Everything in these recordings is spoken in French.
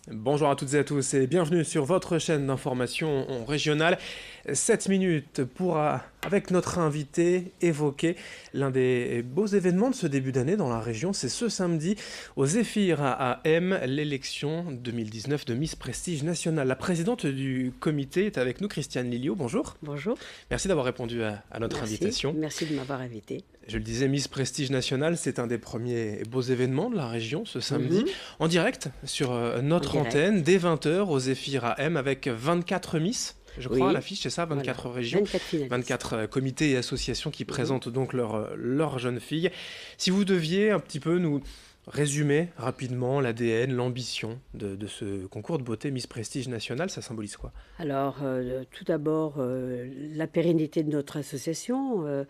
Bonjour à toutes et à tous et bienvenue sur votre chaîne d'information régionale. 7 minutes pour, avec notre invité, évoquer l'un des beaux événements de ce début d'année dans la région. C'est ce samedi au Zéphyr à M, l'élection 2019 de Miss Prestige Nationale. La présidente du comité est avec nous, Christiane Lilio. Bonjour. Bonjour. Merci d'avoir répondu à notre invitation. Merci de m'avoir invité. Je le disais, Miss Prestige Nationale, c'est un des premiers beaux événements de la région ce samedi, en direct sur notre antenne, dès 20h au Zéphyr à M, avec 24 Miss, je crois, à l'affiche, c'est ça, 24 régions, 24 comités et associations qui présentent donc leurs jeunes filles. Si vous deviez un petit peu nous résumer rapidement l'ADN, l'ambition de ce concours de beauté Miss Prestige Nationale, ça symbolise quoi? Alors, tout d'abord, la pérennité de notre association.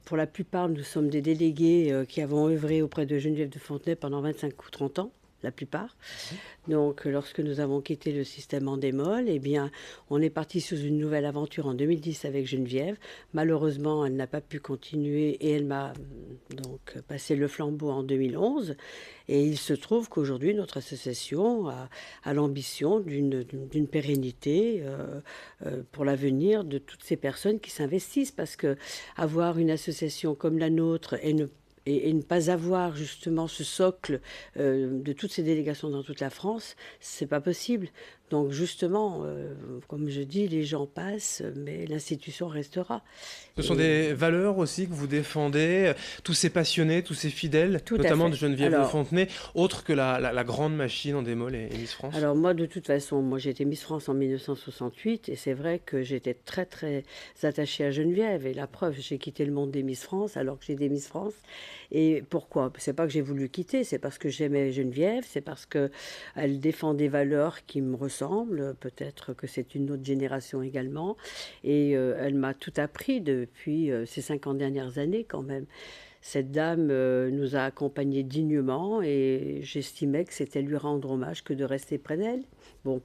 Pour la plupart, nous sommes des délégués qui avons œuvré auprès de Geneviève de Fontenay pendant 25 ou 30 ans. La plupart. Donc, lorsque nous avons quitté le système Endemol, eh bien, on est parti sous une nouvelle aventure en 2010 avec Geneviève. Malheureusement, elle n'a pas pu continuer et elle m'a donc passé le flambeau en 2011. Et il se trouve qu'aujourd'hui, notre association a l'ambition d'une pérennité pour l'avenir de toutes ces personnes qui s'investissent. Parce que avoir une association comme la nôtre et ne pas avoir justement ce socle de toutes ces délégations dans toute la France, c'est pas possible. Donc justement, comme je dis, les gens passent, mais l'institution restera. Ce sont des valeurs aussi que vous défendez, tous ces passionnés, tous ces fidèles, notamment de Geneviève de Fontenay, autres que la grande machine Endemol et Miss France? Alors moi, de toute façon, moi j'ai été Miss France en 1968 et c'est vrai que j'étais très très attachée à Geneviève. Et la preuve, j'ai quitté le monde des Miss France alors que j'étais Miss France. Et pourquoi? C'est pas que j'ai voulu quitter, c'est parce que j'aimais Geneviève, c'est parce qu'elle défend des valeurs qui me ressemblent. Peut-être que c'est une autre génération également. Et elle m'a tout appris depuis ces 50 dernières années quand même. Cette dame nous a accompagnés dignement et j'estimais que c'était lui rendre hommage que de rester près d'elle. Bon,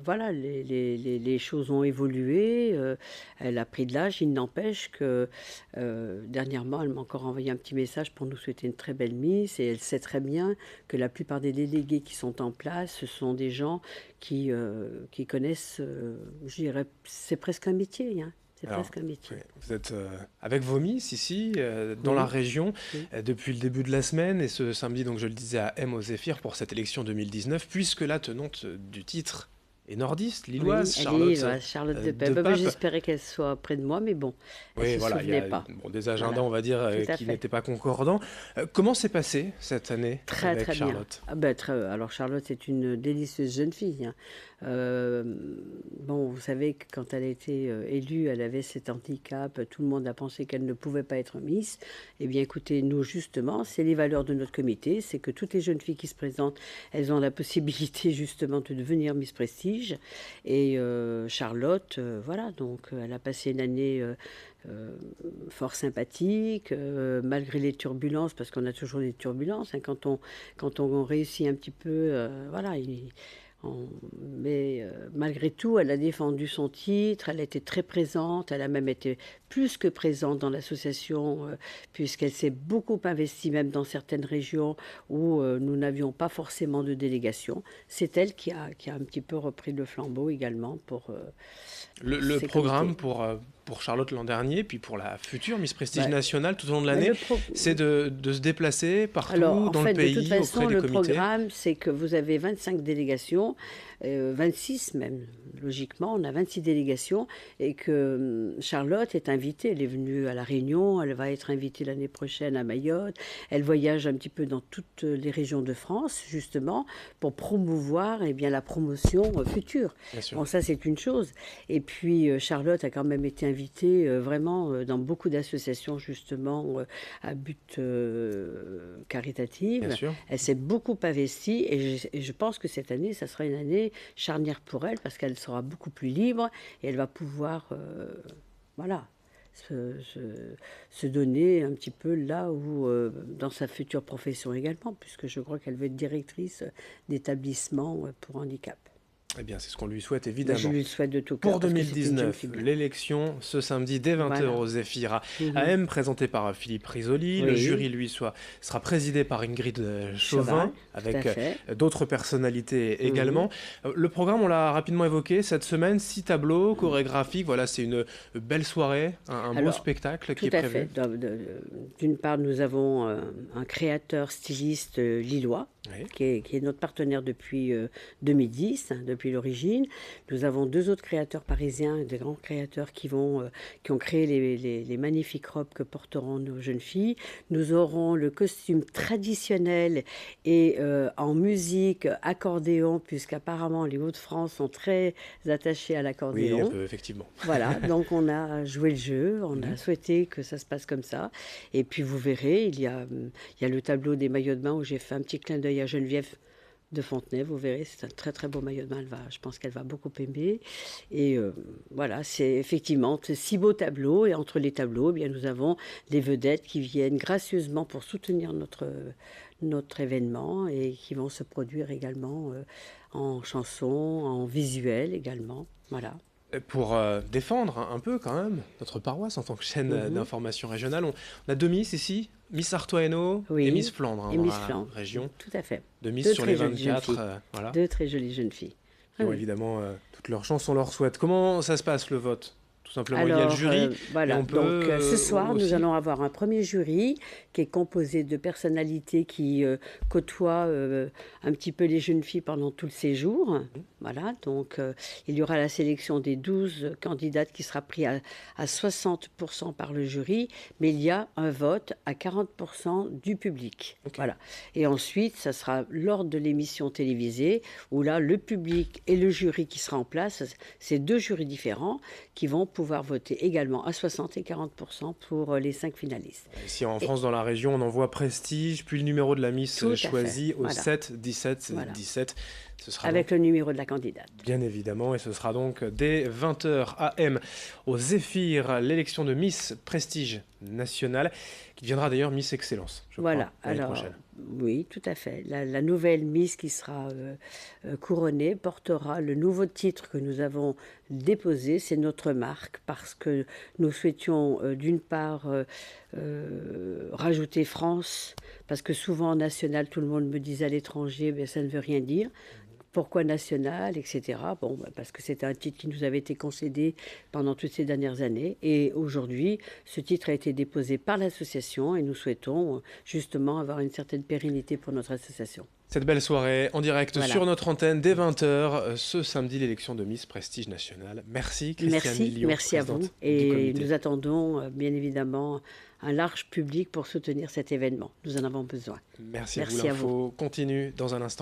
voilà, les choses ont évolué, elle a pris de l'âge, il n'empêche que dernièrement, elle m'a encore envoyé un petit message pour nous souhaiter une très belle Miss et elle sait très bien que la plupart des délégués qui sont en place, ce sont des gens qui connaissent, je dirais, c'est presque un métier, hein. C'est presque un métier. Vous êtes avec vos Miss ici, dans la région, depuis le début de la semaine, et ce samedi, donc je le disais, à M au Zéphyr pour cette élection 2019, puisque la tenante du titre est nordiste, lilloise, Charlotte de Pape. J'espérais qu'elle soit près de moi, mais bon, elle ne se souvenait pas. Des agendas, on va dire, qui n'étaient pas concordants. Comment s'est passée cette année avec Charlotte? Alors Charlotte, c'est une délicieuse jeune fille, hein. Bon, vous savez que quand elle a été élue, elle avait cet handicap. Tout le monde a pensé qu'elle ne pouvait pas être Miss. Eh bien, écoutez, nous, justement, c'est les valeurs de notre comité. C'est que toutes les jeunes filles qui se présentent, elles ont la possibilité, justement, de devenir Miss Prestige. Et Charlotte, voilà, donc elle a passé une année fort sympathique, malgré les turbulences, parce qu'on a toujours des turbulences, hein, quand on réussit un petit peu, voilà, mais malgré tout, elle a défendu son titre, elle a été très présente, elle a même été plus que présente dans l'association, puisqu'elle s'est beaucoup investie, même dans certaines régions où nous n'avions pas forcément de délégation. C'est elle qui a un petit peu repris le flambeau également pour le programme pour Charlotte l'an dernier, puis pour la future Miss Prestige Nationale tout au long de l'année, c'est de se déplacer partout dans le pays, de toute façon, auprès des comités. Le programme, c'est que vous avez 25 délégations, 26 même, logiquement, on a 26 délégations, et que Charlotte est invitée, elle est venue à La Réunion, elle va être invitée l'année prochaine à Mayotte, elle voyage un petit peu dans toutes les régions de France, justement, pour promouvoir la promotion future. Bon, ça c'est une chose. Et puis Charlotte a quand même été invitée vraiment dans beaucoup d'associations, justement, à but caritatif. Elle s'est beaucoup investie et je pense que cette année, ça sera une année charnière pour elle parce qu'elle sera beaucoup plus libre et elle va pouvoir voilà, se donner un petit peu là où, dans sa future profession également, puisque je crois qu'elle veut être directrice d'établissement pour handicap. Eh bien, c'est ce qu'on lui souhaite Bah, je évidemment. lui le souhaite de tout cœur Pour parce que c'est une jeune 2019, fille bien. l'élection ce samedi dès 20 heures Voilà. au Zéphyr à Mhm. AM, présenté par Philippe Risoli. Le Oui, jury, lui, sera présidé par Ingrid Chauvin, cheval, tout à avec fait. d'autres personnalités Mhm. également. Le programme, on l'a rapidement évoqué, cette semaine, 6 tableaux chorégraphiques. Voilà, c'est une belle soirée, un beau Alors, spectacle qui tout est à prévu. fait. D'une part, nous avons un créateur styliste lillois Oui. qui est notre partenaire depuis 2010, hein, depuis l'origine. Nous avons deux autres créateurs parisiens, des grands créateurs qui ont créé les magnifiques robes que porteront nos jeunes filles. Nous aurons le costume traditionnel et en musique accordéon, puisqu'apparemment les Hauts-de-France sont très attachés à Oui, un l'accordéon. peu, effectivement. Voilà, donc on a joué le jeu, on a Mhm. souhaité que ça se passe comme ça. Et puis vous verrez, il y a le tableau des maillots de bain où j'ai fait un petit clin d'œil à Geneviève de Fontenay. Vous verrez, c'est un très très beau maillot de bain. Je pense qu'elle va beaucoup aimer. Et voilà, c'est effectivement c'est 6 beaux tableaux. Et entre les tableaux, eh bien, nous avons des vedettes qui viennent gracieusement pour soutenir notre événement et qui vont se produire également en chanson, en visuel également. Voilà. Pour défendre un peu quand même notre paroisse en tant que chaîne Mhm. d'information régionale, on a deux Miss ici, Miss Artois Hainaut et Miss Oui, Flandre hein, et dans Miss la Flandre, région. tout à fait. Deux Miss Deux sur les très jolies jeunes 24, filles. voilà, Deux très jolies jeunes filles. qui Ah ont oui. évidemment toute leur chance, on leur souhaite. Comment ça se passe le vote? Tout simplement, il y a le Alors, jury et voilà. on peut Donc, ce soir, nous aussi... allons avoir un premier jury qui est composé de personnalités qui côtoient un petit peu les jeunes filles pendant tout le séjour. Voilà. Donc, il y aura la sélection des 12 candidates qui sera prise à 60% par le jury, mais il y a un vote à 40% du public. Ok. Voilà. Et ensuite, ça sera lors de l'émission télévisée où là, le public et le jury qui sera en place, c'est deux jurys différents qui vont pouvoir voter également à 60 et 40% pour les 5 finalistes. Ici en Et France, dans la région, on envoie Prestige, puis le numéro de la Miss tout à fait, choisi au voilà, 7 17 voilà, 17. Ce sera donc avec le numéro de la candidate. bien évidemment, et ce sera donc dès 20 heures AM au Zéphyr, l'élection de Miss Prestige nationale, qui deviendra d'ailleurs Miss Excellence, je crois, Voilà, l'année alors prochaine. oui, tout à fait. La nouvelle Miss qui sera couronnée portera le nouveau titre que nous avons déposé, c'est notre marque, parce que nous souhaitions d'une part rajouter France, parce que souvent en national, tout le monde me disait à l'étranger, mais ça ne veut rien dire. Pourquoi national, etc. Bon, parce que c'est un titre qui nous avait été concédé pendant toutes ces dernières années. Et aujourd'hui, ce titre a été déposé par l'association et nous souhaitons justement avoir une certaine pérennité pour notre association. Cette belle soirée en direct Voilà. sur notre antenne dès 20 heures, ce samedi, l'élection de Miss Prestige nationale. Merci Christiane Miliot, Merci à vous. présidente du Et comité. nous attendons bien évidemment un large public pour soutenir cet événement. Nous en avons besoin. Merci à vous, Merci à vous. l'info continue dans un instant.